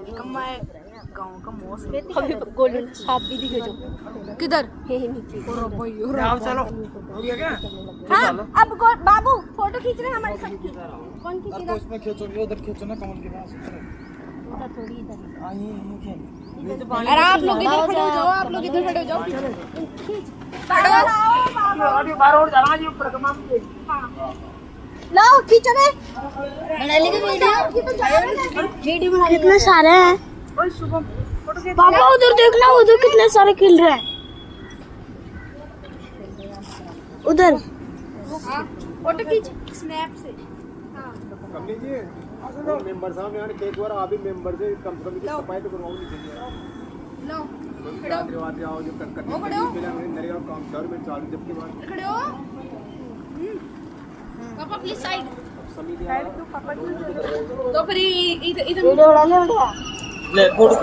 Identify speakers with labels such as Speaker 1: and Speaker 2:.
Speaker 1: मैं गांव का मौसम
Speaker 2: अभी गोल्डन सांप भी दिखे जो
Speaker 1: किधर
Speaker 2: नीचे
Speaker 3: आओ चलो हो गया क्या?
Speaker 2: हाँ अब बाबू फोटो खींच रहे हैं हमारे सबकी कौन
Speaker 3: तो
Speaker 2: खींचेगा
Speaker 3: इसमें खींचो उधर खींचो ना कमल के पास
Speaker 2: थोड़ी इधर
Speaker 3: आइए खेल
Speaker 1: अरे आप लोग इधर खड़े हो जाओ आप लोग इधर खड़े हो जाओ
Speaker 3: बाहर और जाना जी ऊपर कमाम के
Speaker 2: लो खींचो रे बना ली वीडियो बना कितने सारे हैं
Speaker 1: ओए शुभम फोटो खींच
Speaker 2: पापा उधर देखना उधर कितने सारे खिल रहे हैं उधर
Speaker 1: फोटो खींच स्नैप से
Speaker 4: कमली जी मेंबर साहब यार एक बार आप ही मेंबर से कम से कम सफाई तो करवाओ नहीं चाहिए
Speaker 1: लो
Speaker 4: धन्यवाद आओ जो कर करने के लिए नरेगा काम शहर में चालू जबकि बात
Speaker 1: खड़े हो पापा प्लीज साइड साइड तो पापा तो फिर इधर
Speaker 2: वीडियो बना ले बेटा
Speaker 3: ले फोटो